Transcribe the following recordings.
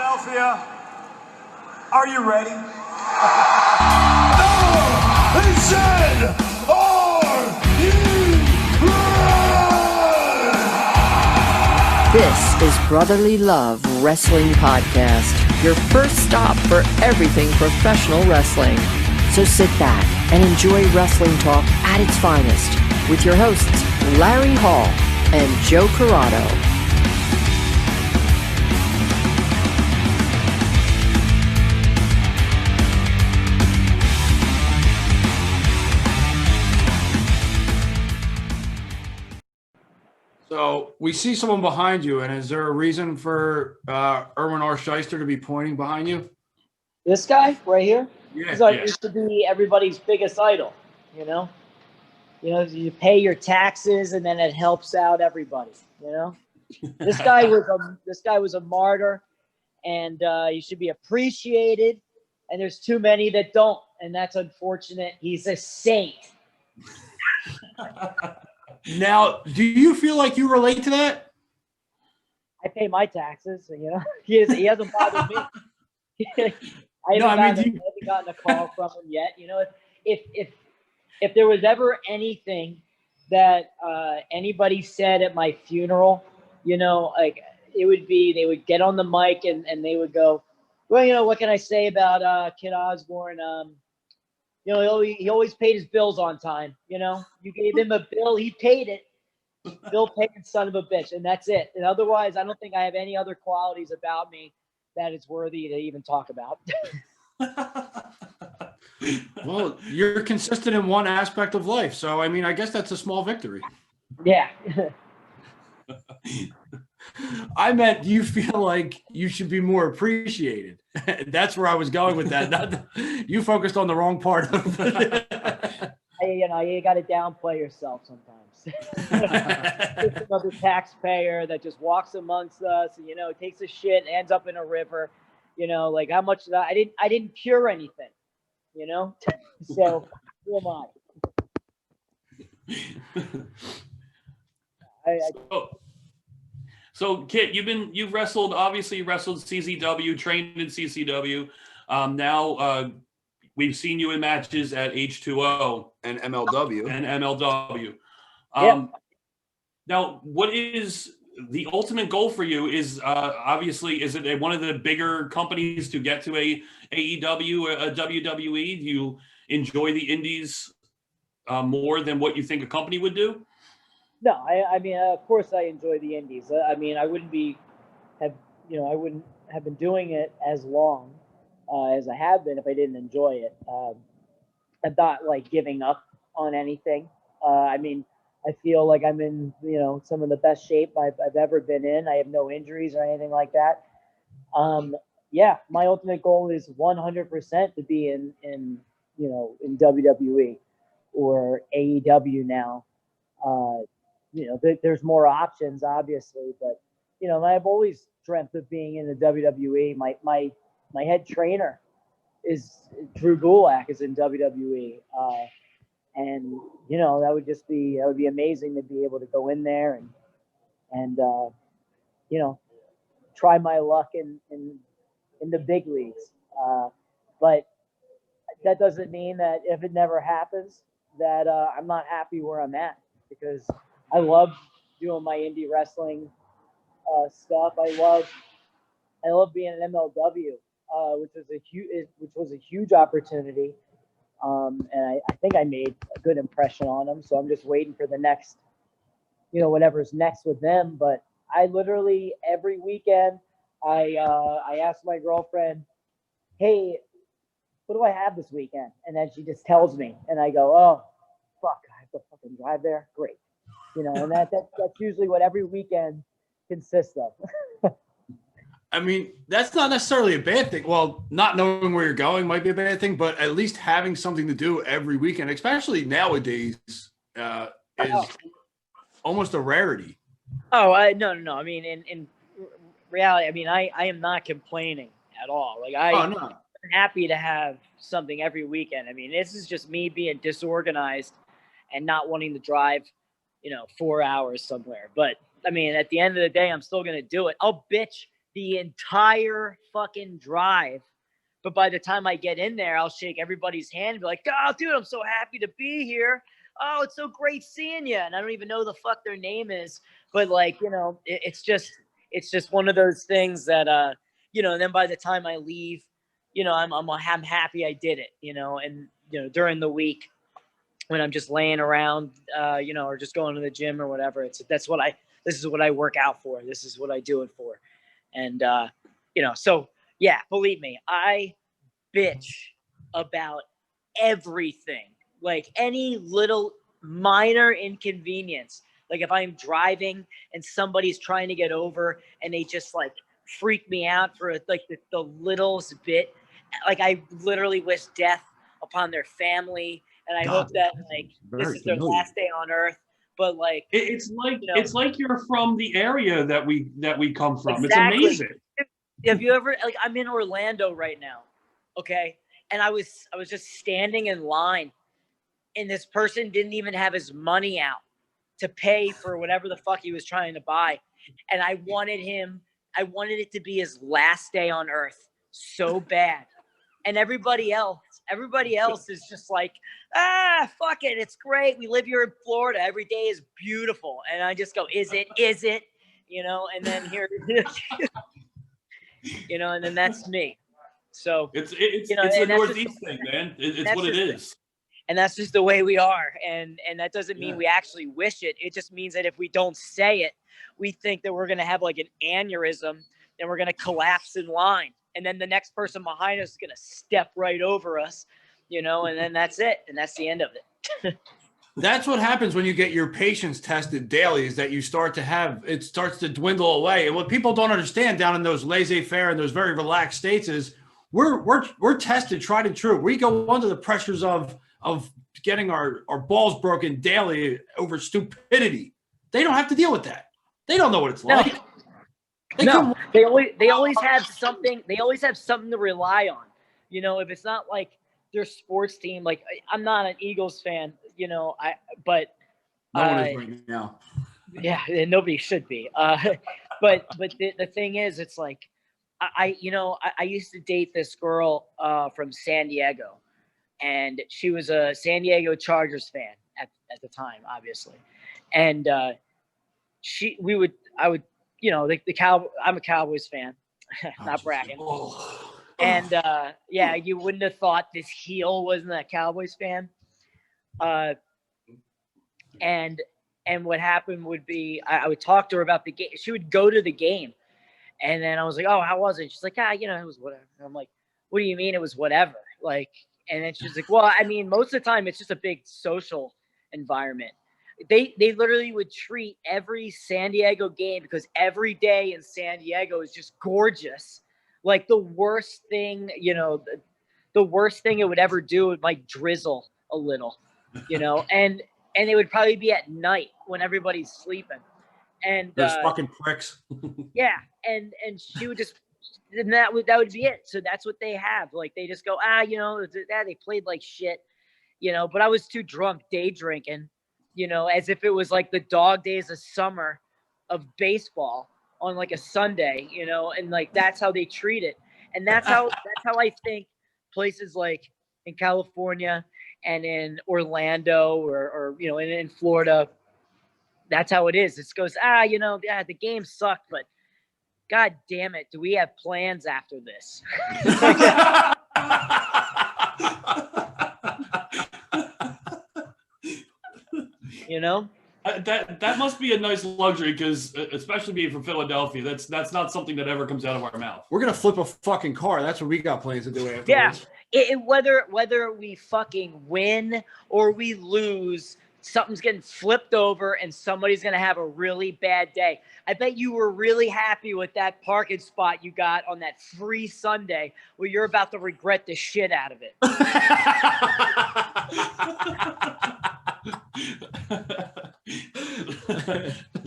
Philadelphia, are you ready? They said, are you ready? This is Brotherly Love Wrestling Podcast, your first stop for everything professional wrestling. So sit back and enjoy wrestling talk at its finest with your hosts, Larry Hall and Joe Corrado. So we see someone behind you, and is there a reason for Erwin R. Shyster to be pointing behind you? This guy right here? Yeah. Used to be everybody's biggest idol, you know? You pay your taxes and then it helps out everybody, you know? This guy was a martyr, and he should be appreciated, and there's too many that don't, and that's unfortunate. He's a saint. Now, do you feel like you relate to that? I pay my taxes, you know? He hasn't bothered me. I haven't gotten a call from him yet. You know, if there was ever anything that anybody said at my funeral, you know, like it would be, they would get on the mic and they would go, well, you know, what can I say about Kit Osbourne? You know, he always paid his bills on time. You know, you gave him a bill, he paid it. Bill paying son of a bitch, and that's it. And otherwise, I don't think I have any other qualities about me that is worthy to even talk about. Well, you're consistent in one aspect of life, so I mean, I guess that's a small victory. Yeah. I meant, do you feel like you should be more appreciated? That's where I was going with that. You focused on the wrong part of it. You know, you got to downplay yourself sometimes. Just another taxpayer that just walks amongst us, and, you know, takes a shit, ends up in a river. You know, like how much I didn't cure anything. You know, so who am I? So Kit, you've wrestled CZW, trained in CCW. Now we've seen you in matches at H2O And MLW. Now, what is the ultimate goal for you? Is obviously, is it one of the bigger companies to get to a AEW, a WWE? Do you enjoy the indies more than what you think a company would do? No, I mean, of course I enjoy the indies. I mean, I wouldn't have been doing it as long as I have been if I didn't enjoy it. I'm not like giving up on anything. I mean, I feel like I'm in, you know, some of the best shape I've ever been in. I have no injuries or anything like that. Yeah, my ultimate goal is 100% to be in WWE or AEW now. You know, there's more options, obviously, but, you know, I've always dreamt of being in the WWE. My head trainer is Drew Gulak, is in WWE. And, you know, that would be amazing to be able to go in there and you know, try my luck in the big leagues. But that doesn't mean that if it never happens that I'm not happy where I'm at, because I love doing my indie wrestling stuff. I love being an MLW, which was a huge opportunity. And I think I made a good impression on them. So I'm just waiting for the next, you know, whatever's next with them. But I literally every weekend, I ask my girlfriend, hey, what do I have this weekend? And then she just tells me, and I go, oh, fuck, I have to fucking drive there. Great. You know, and that's usually what every weekend consists of. I mean, that's not necessarily a bad thing. Well, not knowing where you're going might be a bad thing, but at least having something to do every weekend, especially nowadays, is almost a rarity. Oh, no. I mean, in reality, I mean, I am not complaining at all. Like I'm happy to have something every weekend. I mean, this is just me being disorganized and not wanting to drive, you know, 4 hours somewhere. But I mean, at the end of the day, I'm still going to do it. I'll bitch the entire fucking drive. But by the time I get in there, I'll shake everybody's hand and be like, oh, dude, I'm so happy to be here. Oh, it's so great seeing you. And I don't even know the fuck their name is. But like, you know, it's just one of those things that, you know, and then by the time I leave, you know, I'm happy I did it, you know, and, you know, during the week when I'm just laying around, you know, or just going to the gym or whatever, this is what I work out for. This is what I do it for. And, you know, so yeah, believe me, I bitch about everything, like any little minor inconvenience. Like if I'm driving and somebody's trying to get over and they just like freak me out for like the littlest bit, like I literally wish death upon their family, and I hope that like this is their last day on earth. But like it's like, you know, it's like you're from the area that we come from. exactly. It's amazing. Have you ever, like, I'm in Orlando right now, okay? And I was just standing in line, and this person didn't even have his money out to pay for whatever the fuck he was trying to buy. And I wanted it to be his last day on earth so bad. And everybody else is just like, fuck it, it's great. We live here in Florida. Every day is beautiful. And I just go, is it? You know, and then here you know, and then that's me. So it's you know, the Northeast thing, man. It's what it is. And that's just the way we are. And that doesn't mean we actually wish it. It just means that if we don't say it, we think that we're going to have like an aneurysm and we're going to collapse in line. And then the next person behind us is going to step right over us, you know, and then that's it. And that's the end of it. That's what happens when you get your patience tested daily, is that you start to have, it starts to dwindle away. And what people don't understand down in those laissez-faire and those very relaxed states is we're tested, tried and true. We go under the pressures of getting our balls broken daily over stupidity. They don't have to deal with that. They don't know what it's like. They always have something. They always have something to rely on. You know, if it's not like their sports team, like I'm not an Eagles fan, you know, but no one is right now. Yeah, and nobody should be. But the thing is, it's like I used to date this girl from San Diego, and she was a San Diego Chargers fan at the time, obviously, and I would, you know, I'm a Cowboys fan, not bragging. And yeah, you wouldn't have thought this heel wasn't a Cowboys fan. And what happened would be I would talk to her about the game. She would go to the game, and then I was like, "Oh, how was it?" She's like, you know, it was whatever. And I'm like, "What do you mean it was whatever?" Like, and then she's like, "Well, I mean, most of the time it's just a big social environment." They literally would treat every San Diego game, because every day in San Diego is just gorgeous, like the worst thing, you know, the worst thing it would ever do, it might drizzle a little, you know, and it would probably be at night when everybody's sleeping. And those fucking pricks. Yeah, and she would just, and that would be it. So that's what they have. Like they just go, you know, they played like shit, you know. But I was too drunk day drinking, you know, as if it was like the dog days of summer of baseball on like a Sunday, you know, and like that's how they treat it. And that's how I think places like in California and in Orlando or you know, in Florida, that's how it is. It goes, you know, yeah, the game sucked, but God damn it, do we have plans after this? You know? That must be a nice luxury, because especially being from Philadelphia, that's not something that ever comes out of our mouth. We're gonna flip a fucking car. That's what we got plans to do afterwards. Yeah, whether we fucking win or we lose, something's getting flipped over and somebody's gonna have a really bad day. I bet you were really happy with that parking spot you got on that free Sunday, where you're about to regret the shit out of it.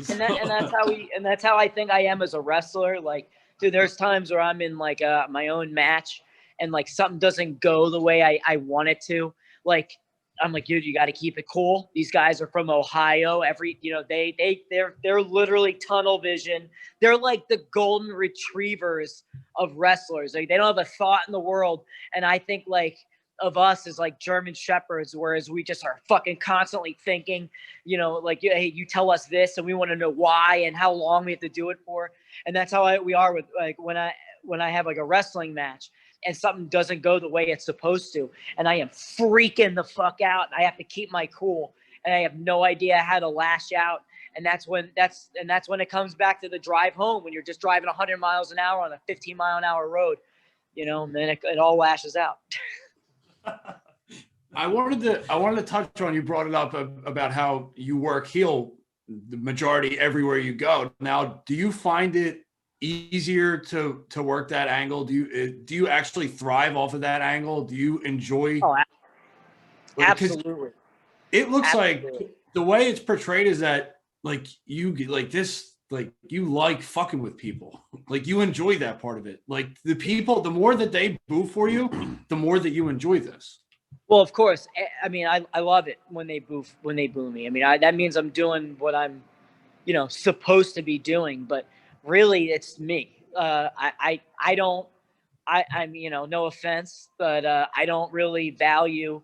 and that's how I think I am as a wrestler. Like, dude, there's times where I'm in like my own match and like something doesn't go the way I want it to. Like I'm like, dude, you got to keep it cool. These guys are from Ohio. They're literally tunnel vision. They're like the golden retrievers of wrestlers. Like, they don't have a thought in the world. And I think like of us as like German shepherds, whereas we just are fucking constantly thinking, like, hey, you tell us this and we want to know why and how long we have to do it for. And that's how we are with like when I have like a wrestling match and something doesn't go the way it's supposed to, and I am freaking the fuck out, and I have to keep my cool, and I have no idea how to lash out. And that's when it comes back to the drive home, when you're just driving 100 miles an hour on a 15-mile-an-hour road, and then it all lashes out. I wanted to touch on, you brought it up about how you work heel the majority everywhere you go. Now, do you find it easier to work that angle? Do you actually thrive off of that angle? Do you enjoy? Oh, absolutely. It looks like the way it's portrayed is that like you like fucking with people. Like, you enjoy that part of it. Like, the people, the more that they boo for you, the more that you enjoy this. Well, of course. I mean, I love it when they boo me. I mean, that means I'm doing what I'm, supposed to be doing. But really, it's me. I'm, no offense, but I don't really value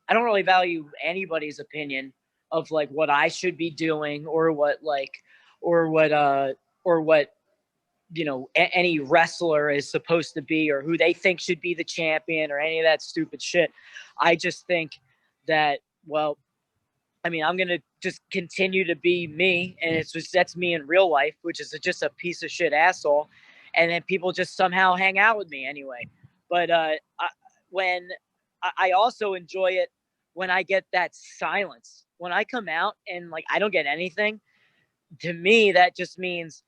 anybody's opinion of like what I should be doing, or what any wrestler is supposed to be, or who they think should be the champion, or any of that stupid shit. I just think that, well, I mean, I'm going to just continue to be me. And that's me in real life, which is just a piece of shit asshole. And then people just somehow hang out with me anyway. But when I also enjoy it when I get that silence, when I come out and like, I don't get anything, to me, that just means,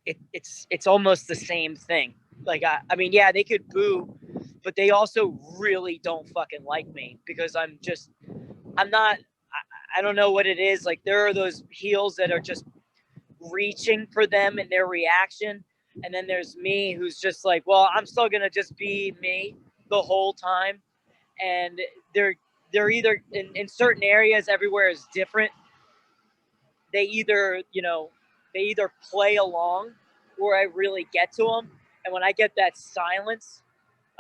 it's almost the same thing. Like, I mean, yeah, they could boo, but they also really don't fucking like me, because I don't know what it is. Like, there are those heels that are just reaching for them in their reaction. And then there's me, who's just like, well, I'm still going to just be me the whole time. And they're either in certain areas, everywhere is different. They either play along, or I really get to them. And when I get that silence,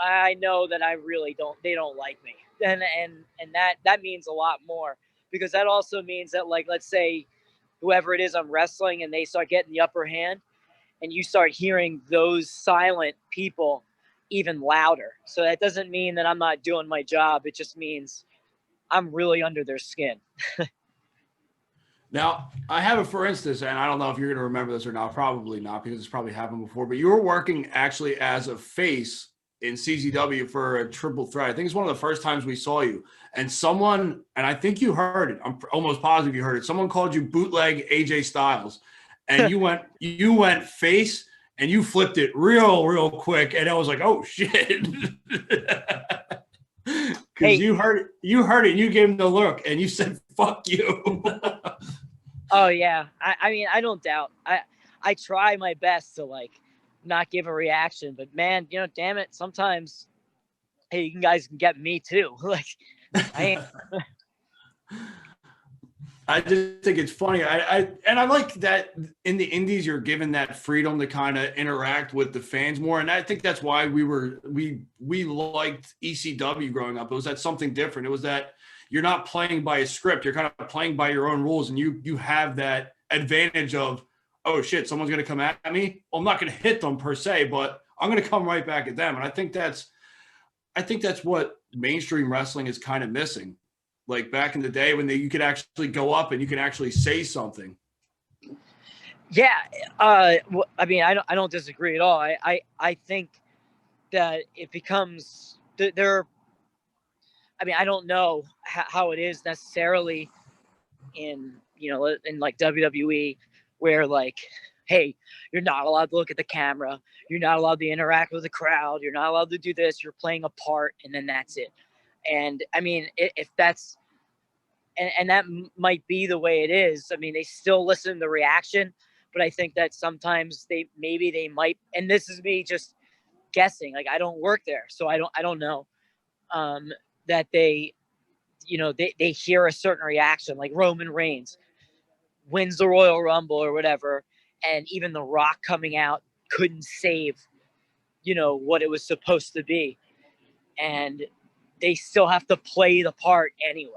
I know that they don't like me. And that means a lot more, because that also means that, like, let's say whoever it is I'm wrestling and they start getting the upper hand, and you start hearing those silent people even louder. So that doesn't mean that I'm not doing my job. It just means I'm really under their skin. Now, I have it, for instance, and I don't know if you're going to remember this or not, probably not, because it's probably happened before, but you were working actually as a face in CZW for a triple threat. I think it's one of the first times we saw you. And I think you heard it, I'm almost positive you heard it, someone called you bootleg AJ Styles, and you went face, and you flipped it real quick, and I was like, oh shit. Because you heard it, and you gave him the look, and you said, fuck you. Oh yeah. I mean, I don't doubt. I try my best to like not give a reaction, but man, damn it, sometimes, hey, you guys can get me too. Like, I just think it's funny. I like that in the indies you're given that freedom to kind of interact with the fans more, and I think that's why we liked ECW growing up. It was that something different. It was that you're not playing by a script. You're kind of playing by your own rules, and you have that advantage of, oh shit, someone's going to come at me. Well, I'm not going to hit them per se, but I'm going to come right back at them. And I think that's what mainstream wrestling is kind of missing. Like back in the day when you could actually go up and you can actually say something. Yeah. I mean, I don't disagree at all. I think that it becomes there. I mean, I don't know how it is necessarily in like WWE, where like, hey, you're not allowed to look at the camera. You're not allowed to interact with the crowd. You're not allowed to do this. You're playing a part, and then that's it. And I mean, if that's, and that might be the way it is. I mean, they still listen to the reaction, but I think that sometimes they might, and this is me just guessing. Like, I don't work there, so I don't know. that they hear a certain reaction, like Roman Reigns wins the Royal Rumble or whatever, and even The Rock coming out couldn't save, what it was supposed to be. And they still have to play the part anyway.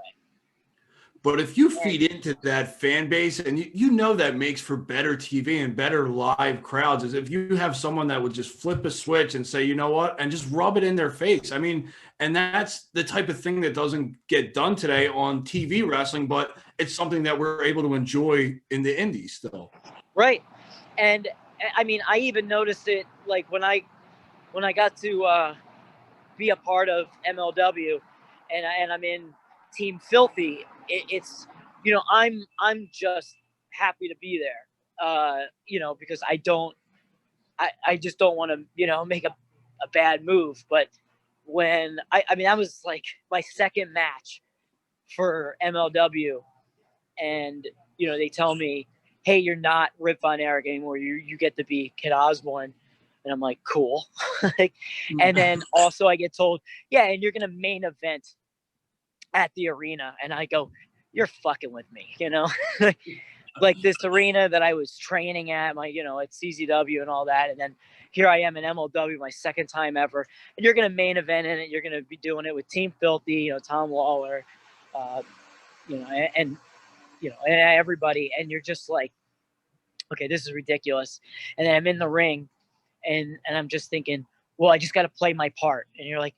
But if you feed into that fan base, and you know that makes for better TV and better live crowds, is if you have someone that would just flip a switch and say, you know what, and just rub it in their face. I mean, and that's the type of thing that doesn't get done today on TV wrestling, but it's something that we're able to enjoy in the indies still. Right. And I mean, I even noticed it like when I got to be a part of MLW and I'm in Team Filthy, it's, I'm just happy to be there, because I just don't want to, make a bad move. But when I mean, that was like my second match for MLW, and, they tell me, hey, you're not Rip Von Erich anymore. You get to be Kit Osbourne. And I'm like, cool. And then also I get told, yeah, and you're going to main event at the arena. And I go, you're fucking with me, like this arena that I was training at, my, at CZW and all that. And then here I am in MLW, my second time ever. And you're going to main event in it. You're going to be doing it with Team Filthy, Tom Lawler, and everybody. And you're just like, okay, this is ridiculous. And then I'm in the ring. And I'm just thinking, well, I just got to play my part. And you're like,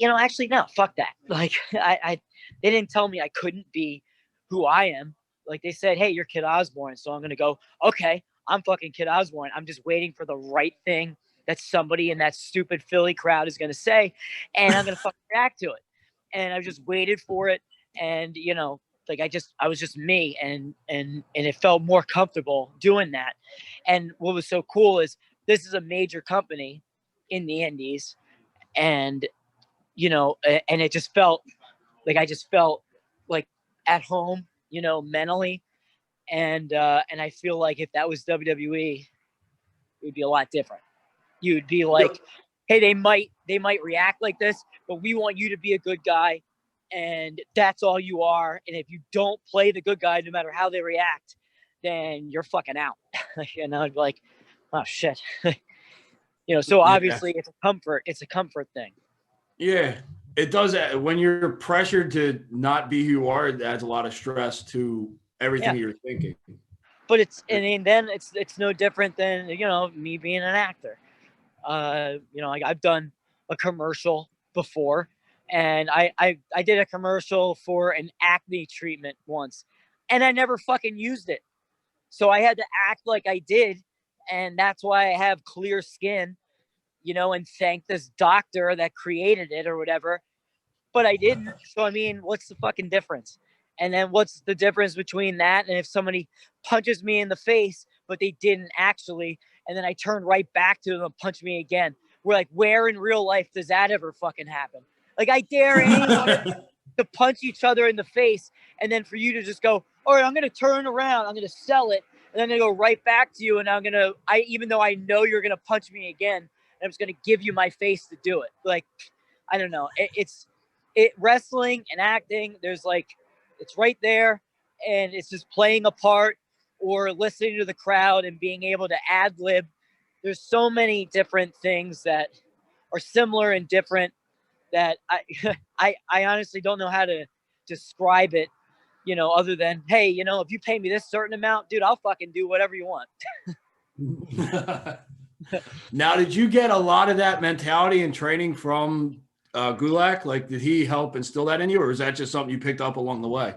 actually, no, fuck that. Like, they didn't tell me I couldn't be who I am. Like, they said, hey, you're Kit Osbourne. So I'm going to go, okay, I'm fucking Kit Osbourne. I'm just waiting for the right thing that somebody in that stupid Philly crowd is going to say. And I'm going to fucking react to it. And I just waited for it. And, like I was just me. And it felt more comfortable doing that. And what was so cool is, this is a major company in the indies, and, and it just felt like, I just felt like at home, mentally. And I feel like if that was WWE, it would be a lot different. You would be like, hey, they might react like this, but we want you to be a good guy. And that's all you are. And if you don't play the good guy, no matter how they react, then you're fucking out. I'd be like, oh shit. So obviously it's a comfort thing. Yeah, it does. When you're pressured to not be who you are, it adds a lot of stress to everything you're thinking. But then it's no different than, me being an actor. Like I've done a commercial before, and I did a commercial for an acne treatment once, and I never fucking used it. So I had to act like I did. And that's why I have clear skin, and thank this doctor that created it or whatever. But I didn't. So, I mean, what's the fucking difference? And then what's the difference between that and if somebody punches me in the face, but they didn't actually, and then I turn right back to them and punch me again? We're like, where in real life does that ever fucking happen? Like, I dare anyone to punch each other in the face, and then for you to just go, all right, I'm going to turn around, I'm going to sell it, and then I'm going to go right back to you, and even though I know you're going to punch me again, I'm just going to give you my face to do it. Like, I don't know. It's wrestling and acting. There's like, it's right there, and it's just playing a part or listening to the crowd and being able to ad lib. There's so many different things that are similar and different that I honestly don't know how to describe it, other than, hey, if you pay me this certain amount, dude, I'll fucking do whatever you want. Now, did you get a lot of that mentality and training from Gulak? Like, did he help instill that in you, or is that just something you picked up along the way?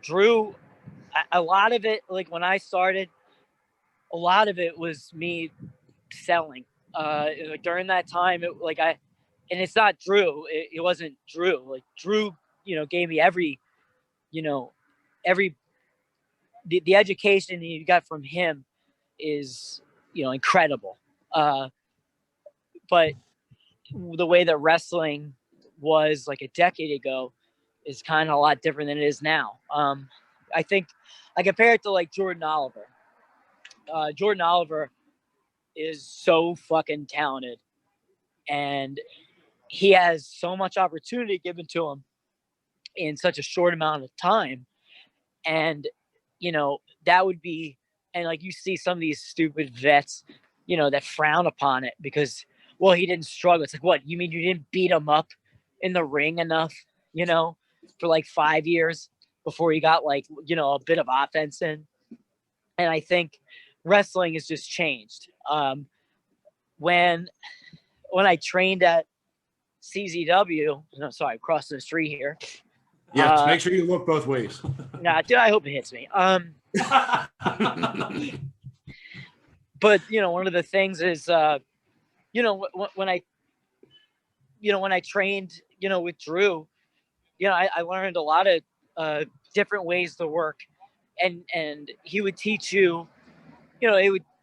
Drew, a lot of it, like when I started, a lot of it was me selling. During that time, and it's not Drew. It wasn't Drew. Like Drew, gave me every the education you got from him is, incredible. But the way that wrestling was like a decade ago is kind of a lot different than it is now. I think I compare it to like Jordan Oliver. Jordan Oliver is so fucking talented, and he has so much opportunity given to him in such a short amount of time. And, that would be, and like you see some of these stupid vets, that frown upon it because, well, he didn't struggle. It's like, what, you mean you didn't beat him up in the ring enough, for like 5 years before he got like, a bit of offense in? And I think wrestling has just changed. When I trained at CZW, no, sorry, crossing the street here. Yes, make sure you look both ways. Nah, dude, I hope it hits me. But one of the things is, when I trained, with Drew, I learned a lot of different ways to work, and he would teach you,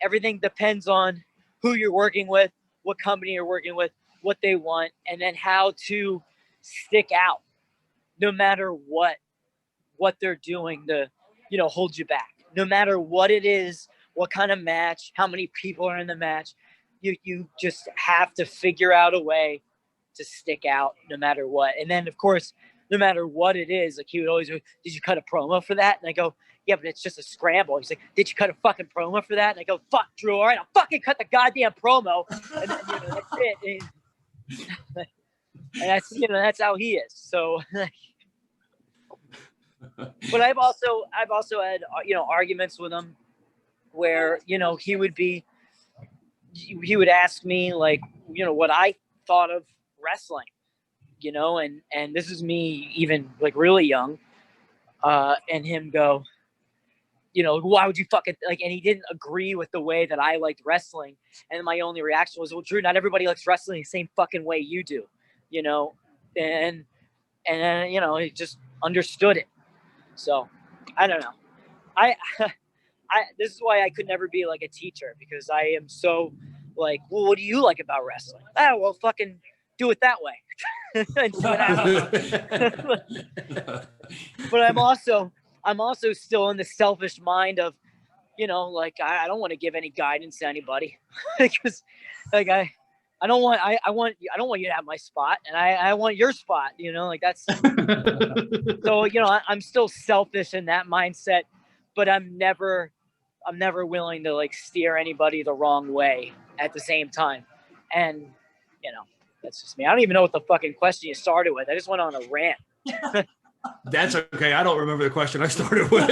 everything depends on who you're working with, what company you're working with, what they want, and then how to stick out no matter what they're doing to, hold you back. No matter what it is, what kind of match, how many people are in the match, you just have to figure out a way to stick out no matter what. And then, of course, no matter what it is, like he would always go, did you cut a promo for that? And I go, yeah, but it's just a scramble. He's like, did you cut a fucking promo for that? And I go, fuck, Drew, all right, I'll fucking cut the goddamn promo. And then, that's it. And that's how he is. So, but I've also had, arguments with him where, he would ask me like, what I thought of wrestling, and this is me even like really young, and him go, why would you fucking like, and he didn't agree with the way that I liked wrestling. And my only reaction was, well, Drew, not everybody likes wrestling the same fucking way you do, and he just understood it. So I don't know. I this is why I could never be like a teacher, because I am so like, well, what do you like about wrestling? Oh, well, fucking do it that way. But I'm also still in the selfish mind of, like I don't want to give any guidance to anybody because like I don't want you to have my spot, and I want your spot, like that's so I'm still selfish in that mindset, but I'm never willing to like steer anybody the wrong way at the same time. And that's just me. I don't even know what the fucking question you started with. I just went on a rant. That's okay. I don't remember the question I started with.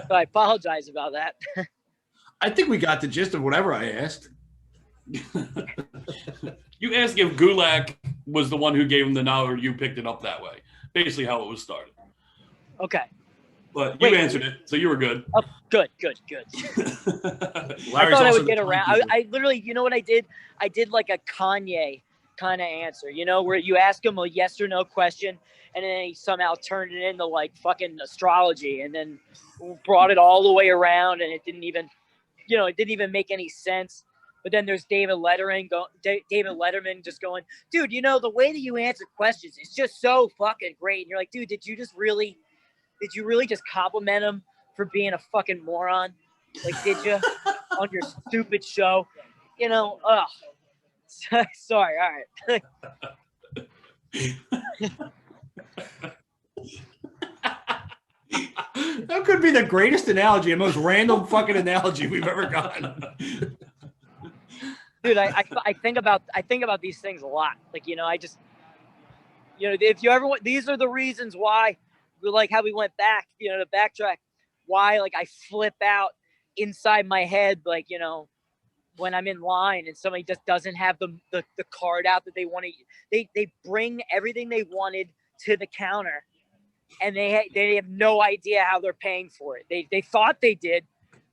So I apologize about that. I think we got the gist of whatever I asked. You asked if Gulak was the one who gave him the nod, or you picked it up that way. Basically how it was started. Okay. But you answered it, so you were good. Oh, good. I thought I would get around. I literally, what I did? I did like a Kanye kind of answer, where you ask him a yes or no question, and then he somehow turned it into like fucking astrology, and then brought it all the way around, and it didn't even make any sense. But then there's David Letterman just going, dude, the way that you answer questions is just so fucking great. And you're like, dude, did you really just compliment him for being a fucking moron? Like, did you on your stupid show? Sorry. All right. That could be the greatest analogy, the most random fucking analogy we've ever gotten. Dude, I think about these things a lot. Like, I just, if you ever want, these are the reasons why, like how we went back, to backtrack, why like I flip out inside my head, like, when I'm in line and somebody just doesn't have the card out that they want to, they bring everything they wanted to the counter, and they have no idea how they're paying for it. They thought they did,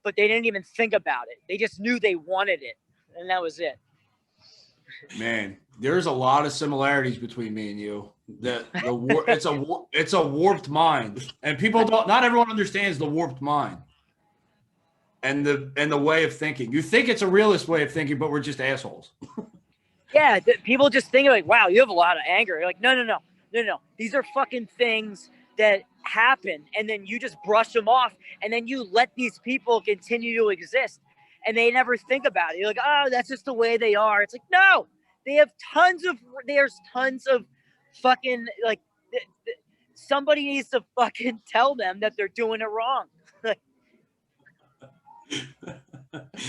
but they didn't even think about it. They just knew they wanted it, and that was it. Man, there's a lot of similarities between me and you. It's a warped mind, and not everyone understands the warped mind and the way of thinking. You think it's a realist way of thinking, but we're just assholes. Yeah, people just think like, wow, you have a lot of anger. You're like, no. These are fucking things that happen, and then you just brush them off, and then you let these people continue to exist, and they never think about it. You're like, oh, that's just the way they are. It's like, no, there's tons of fucking like somebody needs to fucking tell them that they're doing it wrong.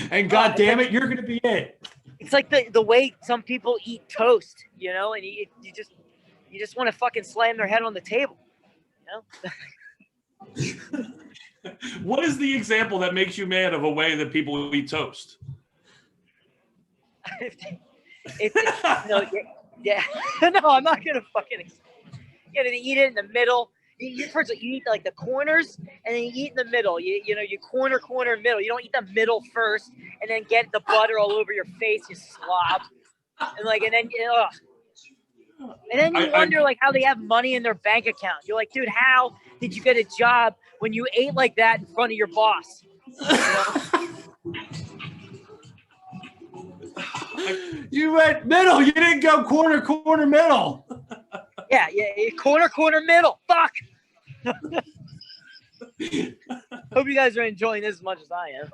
And God damn it, you're gonna be it. It's like the way some people eat toast, you know, and you just want to fucking slam their head on the table, you know. What is the example that makes you mad of a way that people eat toast? Yeah. No, I'm not gonna fucking. You know, eat it in the middle. First, you eat like the corners, and then you eat in the middle. You corner, middle. You don't eat the middle first, and then get the butter all over your face. You slob, and then you wonder like how they have money in their bank account. You're like, dude, how did you get a job when you ate like that in front of your boss? You know? You went middle. You didn't go corner, middle. Yeah, corner, middle. Fuck. Hope you guys are enjoying this as much as I am.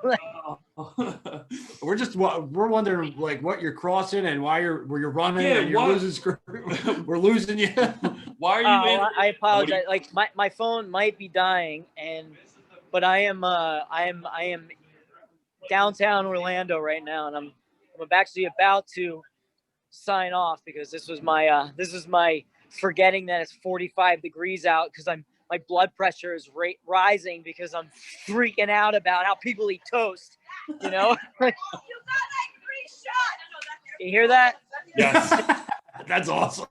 We're wondering like what you're crossing and why you're running and you're losing. We're losing you. Why are you? I apologize. Like my phone might be dying, but I am downtown Orlando right now, and I'm actually about to sign off because this is my forgetting that it's 45 degrees out because my blood pressure is rising because I'm freaking out about how people eat toast, you know. You got that free shot. You hear that? Yes. That's awesome.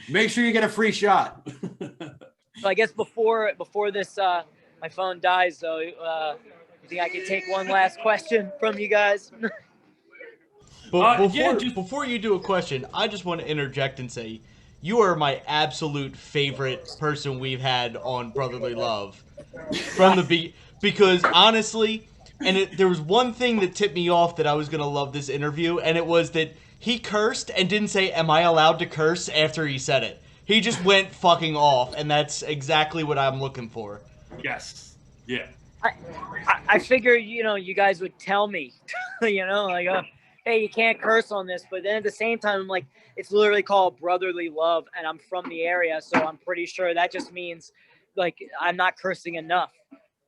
Make sure you get a free shot. So I guess before this my phone dies, though, you think I can take one last question from you guys? But before you do a question, I just want to interject and say you are my absolute favorite person we've had on Brotherly Love from the because honestly, there was one thing that tipped me off that I was going to love this interview, and it was that he cursed and didn't say, "Am I allowed to curse?" after he said it. He just went fucking off, and that's exactly what I'm looking for. Yes. Yeah. I figured, you guys would tell me, like, hey, you can't curse on this. But then at the same time, I'm like, it's literally called Brotherly Love, and I'm from the area, so I'm pretty sure that just means, like, I'm not cursing enough.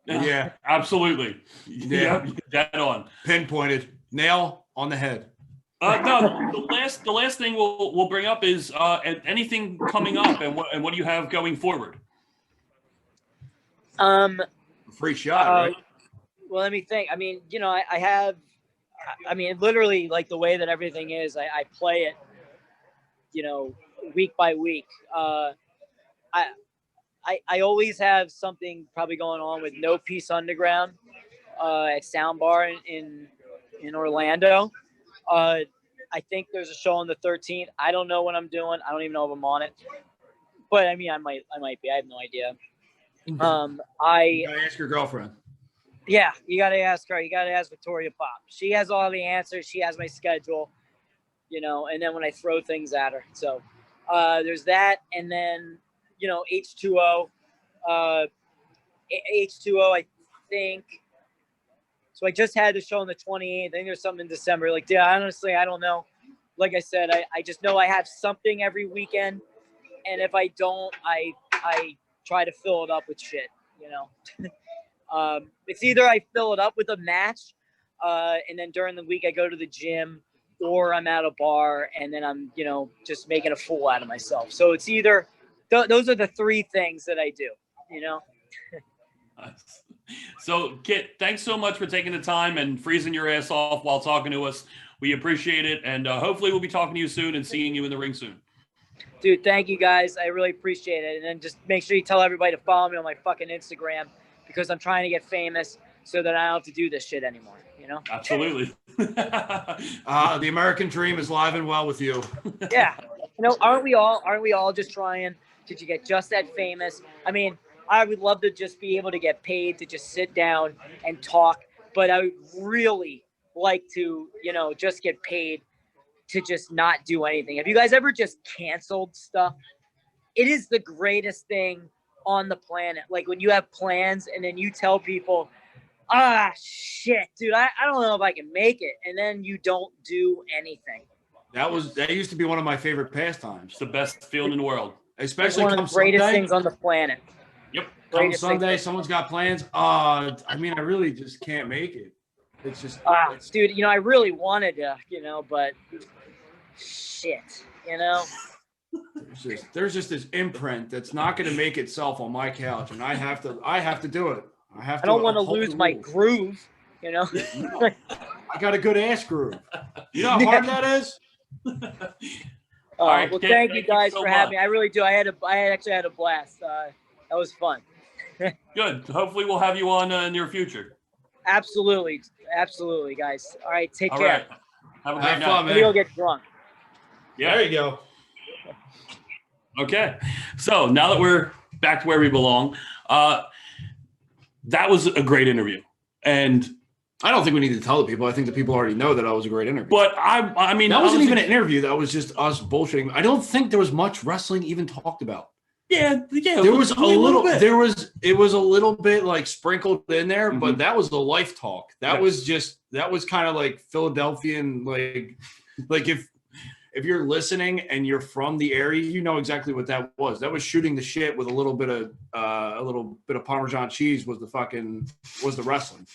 Yeah, absolutely. Yeah, dead on. Pinpointed, nail on the head. No, the last thing we'll bring up is anything coming up, and what do you have going forward? Free shot, right? Well, let me think. I mean, I have. I mean, literally, like the way that everything is, I play it, week by week. I always have something probably going on with No Peace Underground at Soundbar in Orlando. I think there's a show on the 13th. I don't know what I'm doing. I don't even know if I'm on it. But I mean, I might be. I have no idea. You gotta ask your girlfriend. Yeah, you got to ask her. You got to ask Victoria Pop. She has all the answers. She has my schedule, and then when I throw things at her. So there's that. And then, H2O. H2O, I think. So I just had the show on the 28th. I think there's something in December. Like, yeah, honestly, I don't know. Like I said, I just know I have something every weekend. And if I don't, I try to fill it up with shit, It's either I fill it up with a match, and then during the week I go to the gym, or I'm at a bar and then I'm, just making a fool out of myself. So it's either those are the three things that I do, So, Kit, thanks so much for taking the time and freezing your ass off while talking to us. We appreciate it, and hopefully we'll be talking to you soon and seeing you in the ring soon. Dude, thank you guys. I really appreciate it. And then just make sure you tell everybody to follow me on my fucking Instagram, because I'm trying to get famous so that I don't have to do this shit anymore, Absolutely. The American dream is live and well with you. Yeah. Aren't we all just trying to get just that famous? I mean, I would love to just be able to get paid to just sit down and talk, but I would really like to, just get paid to just not do anything. Have you guys ever just canceled stuff? It is the greatest thing on the planet. Like when you have plans and then you tell people, Shit, dude. I don't know if I can make it. And then you don't do anything. That used to be one of my favorite pastimes. It's the best feeling in the world. Especially one of the greatest things on the planet. Yep. Come Sunday, someone's got plans. I mean, I really just can't make it. It's just dude, I really wanted to, but shit, There's just this imprint that's not going to make itself on my couch, and I have to do it. I don't want to lose my groove, No, I got a good ass groove. You know how hard that is? All right, well, thank you guys for having me. I really do. I actually had a blast. That was fun. Good. Hopefully we'll have you on in the near future. Absolutely, guys. All right, take care. Right. Have a great night. Fun, man. Maybe I'll get drunk. Yeah. There you go. Okay. So now that we're back to where we belong, that was a great interview. And I don't think we need to tell the people. I think the people already know that I was a great interview. But I mean, that wasn't even an interview. That was just us bullshitting. I don't think there was much wrestling even talked about. Yeah. There was a little bit. It was a little bit like sprinkled in there, but that was the life talk. That was kind of like Philadelphian, like if you're listening and you're from the area, you know exactly what that was. That was shooting the shit with a little bit of Parmesan cheese was the wrestling.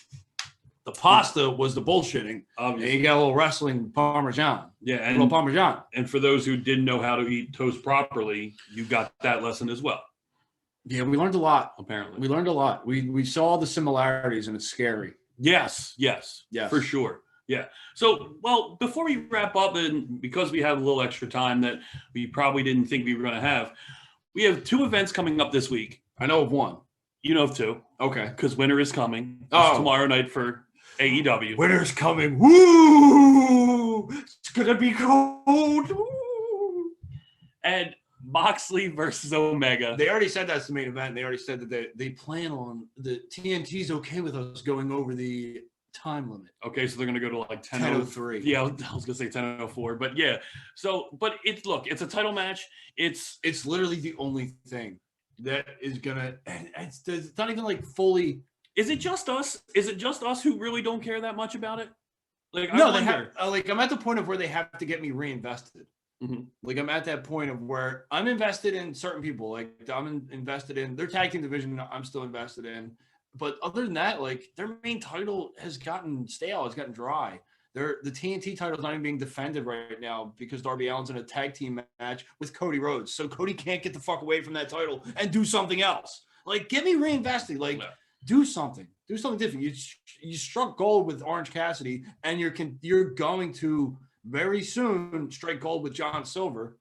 The pasta was the bullshitting. And you got a little wrestling Parmesan. Yeah, and a little Parmesan. And for those who didn't know how to eat toast properly, you got that lesson as well. Yeah, we learned a lot. Apparently. We learned a lot. We saw the similarities, and it's scary. Yes, for sure. Yeah. So, well, before we wrap up, and because we have a little extra time that we probably didn't think we were going to have, we have 2 events coming up this week. I know of one. You know of 2. Okay. Because winter is coming. It's tomorrow night for AEW. Winter's coming. Woo! It's going to be cold. Woo! And Moxley versus Omega. They already said that's the main event. They already said that they plan on the TNT's okay with us going over the time limit. Okay, so they're going to go to like 10:03. Yeah, I was going to say 10:04, but yeah. So, but it's a title match. It's literally the only thing that is going to, it's not even like fully. Is it just us? Is it just us who really don't care that much about it? Like, no, they have, I'm at the point of where they have to get me reinvested. Mm-hmm. Like I'm at that point of where I'm invested in certain people. Like I'm invested in their tag team division. I'm still invested in. But other than that, like their main title has gotten stale. It's gotten dry. The TNT title is not even being defended right now because Darby Allin's in a tag team match with Cody Rhodes. So Cody can't get the fuck away from that title and do something else. Like get me reinvested. Like do something. Do something different. You struck gold with Orange Cassidy, and you're going to very soon strike gold with John Silver.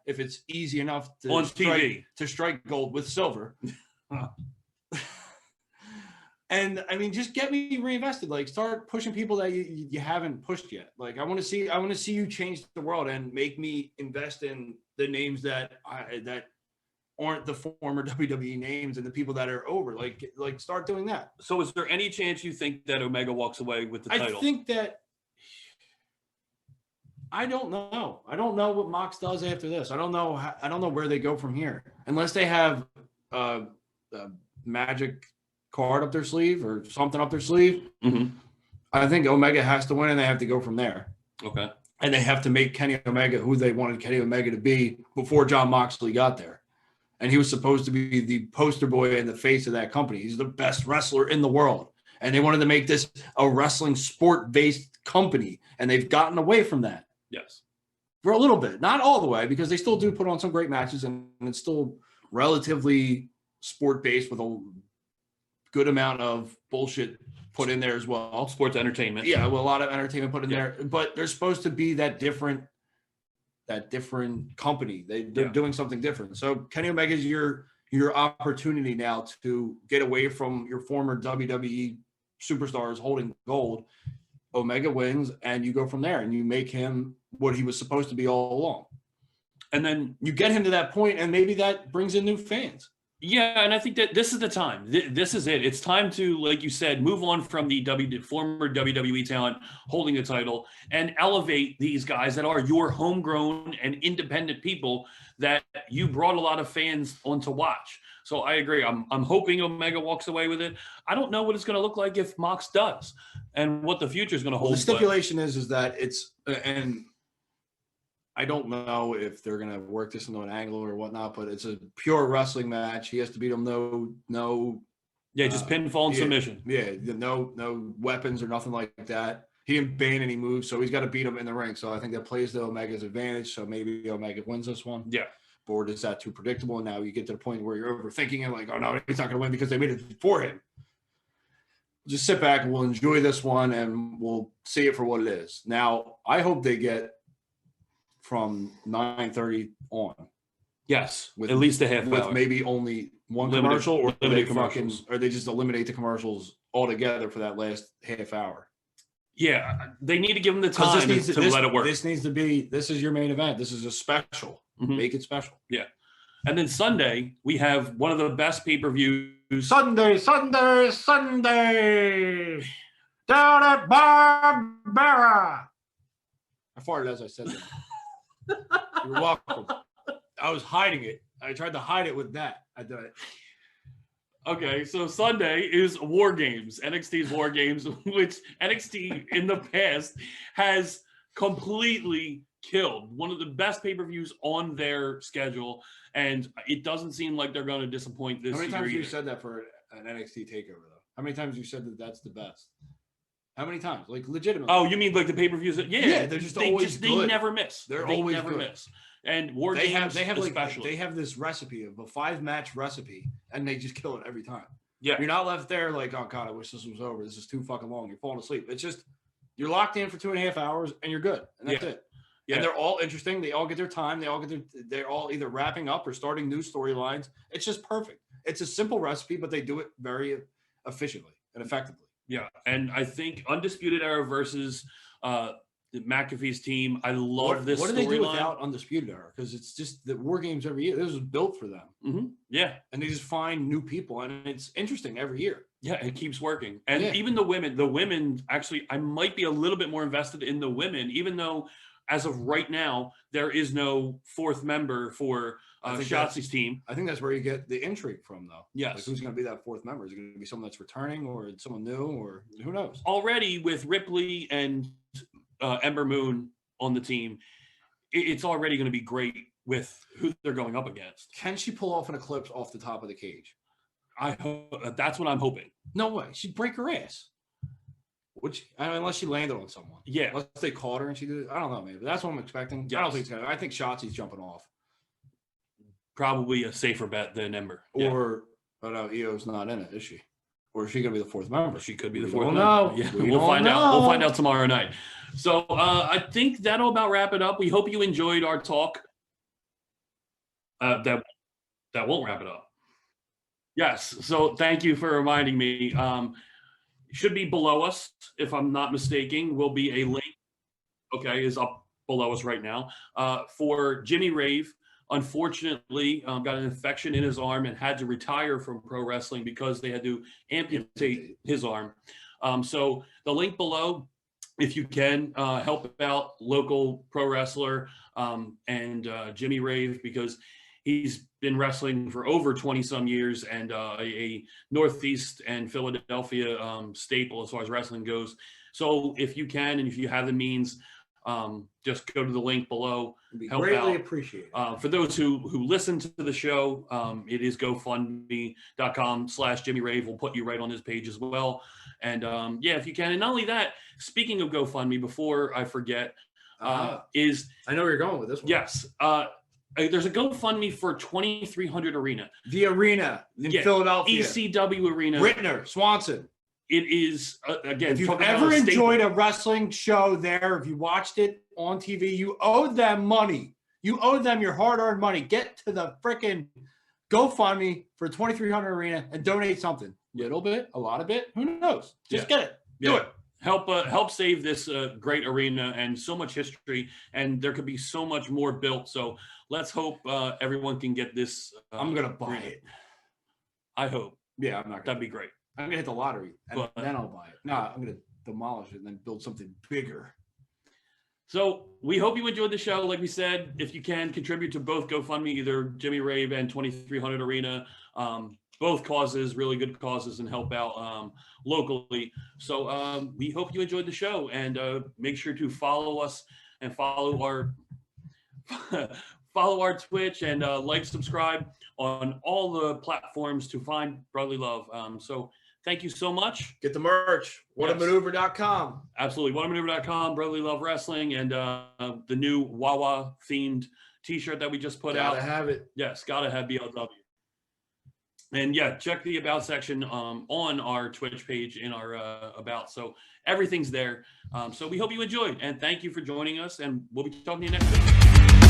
If it's easy enough to on TV to strike gold with Silver. And I mean, just get me reinvested. Like, start pushing people that you haven't pushed yet. Like, I want to see you change the world and make me invest in the names that aren't the former WWE names and the people that are over. Like start doing that. So, is there any chance you think that Omega walks away with the title? I think that. I don't know. I don't know what Mox does after this. I don't know where they go from here, unless they have a magic card up their sleeve or something up their sleeve. Mm-hmm. I think Omega has to win, and they have to go from there. Okay. And they have to make Kenny Omega who they wanted Kenny Omega to be before Jon Moxley got there. And he was supposed to be the poster boy and the face of that company. He's the best wrestler in the world. And they wanted to make this a wrestling sport-based company, and they've gotten away from that. Yes. For a little bit. Not all the way, because they still do put on some great matches, and it's still relatively sport-based with a good amount of bullshit put in there as well. Sports entertainment. Yeah, well, a lot of entertainment put in there, but they're supposed to be that different company. They're doing something different. So Kenny Omega is your opportunity now to get away from your former WWE superstars holding gold. Omega wins, and you go from there, and you make him what he was supposed to be all along. And then you get him to that point, and maybe that brings in new fans. Yeah, and I think that this is the time. This is it. It's time to, like you said, move on from the former WWE talent holding the title and elevate these guys that are your homegrown and independent people that you brought a lot of fans on to watch. So I agree. I'm hoping Omega walks away with it. I don't know what it's going to look like if Mox does, and what the future is going to hold. The stipulation is that it's, and I don't know if they're going to work this into an angle or whatnot, but it's a pure wrestling match. He has to beat him. No. Yeah, just pinfall and submission. Yeah, no weapons or nothing like that. He didn't ban any moves, so he's got to beat him in the ring. So I think that plays to Omega's advantage. So maybe Omega wins this one. Yeah. Or is that too predictable? And now you get to the point where you're overthinking it, like, oh no, he's not going to win because they made it for him. Just sit back and we'll enjoy this one, and we'll see it for what it is. Now, I hope they get from 9:30 on. Yes, with at least a half with hour. Maybe only one commercial, or they just eliminate the commercials altogether for that last half hour. Yeah, they need to give them the time to let it work. This is your main event. This is a special. Mm-hmm. Make it special. Yeah. And then Sunday, we have one of the best pay-per-views. Sunday. Down at Barbara. I farted as I said that. You're welcome. I was hiding it. I tried to hide it with that. I did it. Okay, so Sunday is War Games, NXT's War Games, which NXT in the past has completely killed. One of the best pay-per-views on their schedule, and it doesn't seem like they're going to disappoint this year. How many times have you said that for an NXT takeover, though? How many times have you said that that's the best? How many times? Like, legitimately. Oh, you mean like the pay-per-views? Yeah, they're just always good. They never miss. They always never good. miss. And War Games they have especially. They have this recipe of a 5-match recipe, and they just kill it every time. Yeah. You're not left there like, oh, God, I wish this was over. This is too fucking long. You're falling asleep. It's just, you're locked in for 2.5 hours, and you're good. And that's it. Yeah. And they're all interesting. They all get their time. They're all either wrapping up or starting new storylines. It's just perfect. It's a simple recipe, but they do it very efficiently and effectively. Yeah, and I think Undisputed Era versus the McAfee's team. I love this. What do they do without Undisputed Era? Because it's just the War Games every year. This was built for them. Mm-hmm. Yeah, and they just find new people, and it's interesting every year. Yeah, it keeps working. And even the women actually, I might be a little bit more invested in the women, even though as of right now there is no fourth member for Shotzi's team. I think that's where you get the intrigue from, though. Yes. Like, who's going to be that fourth member? Is it going to be someone that's returning, or someone new, or who knows? Already with Ripley and Ember Moon on the team, it's already going to be great with who they're going up against. Can she pull off an eclipse off the top of the cage? I hope that's what I'm hoping. No way. She'd break her ass. Unless she landed on someone. Yeah. Unless they caught her and she did it. I don't know, maybe. That's what I'm expecting. Yes. I don't think it's going to. I think Shotzi's jumping off. Probably a safer bet than Ember. Or, no, Io's not in it, is she? Or is she going to be the fourth member? She could be the fourth member. Yeah, we'll find out. We'll find out tomorrow night. So I think that'll about wrap it up. We hope you enjoyed our talk. That won't wrap it up. Yes. So thank you for reminding me. Should be below us, if I'm not mistaken, will be a link. Okay, is up below us right now for Jimmy Rave. Unfortunately, got an infection in his arm and had to retire from pro wrestling because they had to amputate his arm. So the link below, if you can, help out local pro wrestler and Jimmy Rave, because he's been wrestling for over 20 some years and a Northeast and Philadelphia staple as far as wrestling goes. So if you can, and if you have the means, just go to the link below. Help greatly out. Appreciate it. For those who listen to the show, it is GoFundMe.com/Jimmy Rave. We'll put you right on his page as well. And yeah, if you can. And not only that, speaking of GoFundMe, before I forget, is I know where you're going with this one. Yes. There's a GoFundMe for 2300 Arena. The arena in Philadelphia. ECW Arena. Rittner, Swanson. It is, again, if you've ever enjoyed a wrestling show there, if you watched it on TV, you owe them money. You owe them your hard-earned money. Get to the freaking GoFundMe for 2300 Arena and donate something. A little bit, a lot of it, who knows? Just get it. Do it. Help save this great arena and so much history, and there could be so much more built. So let's hope everyone can get this. I'm going to buy it. I hope. Yeah, I'm not. That'd be great. I'm gonna hit the lottery and then I'll buy it. No, I'm gonna demolish it and then build something bigger. So we hope you enjoyed the show. Like we said, if you can contribute to both GoFundMe, either Jimmy Rave and 2300 Arena, both causes, really good causes, and help out locally. So we hope you enjoyed the show, and make sure to follow us and follow our follow our Twitch, and like, subscribe on all the platforms to find Brotherly Love. So thank you so much. Get the merch. Whatamaneuver.com. Absolutely. Whatamaneuver.com, Brotherly Love Wrestling, and the new Wawa themed t-shirt that we just put out. Gotta have it. Yes, gotta have BLW. And yeah, check the about section on our Twitch page in our about. So everything's there. So we hope you enjoyed, and thank you for joining us, and we'll be talking to you next week.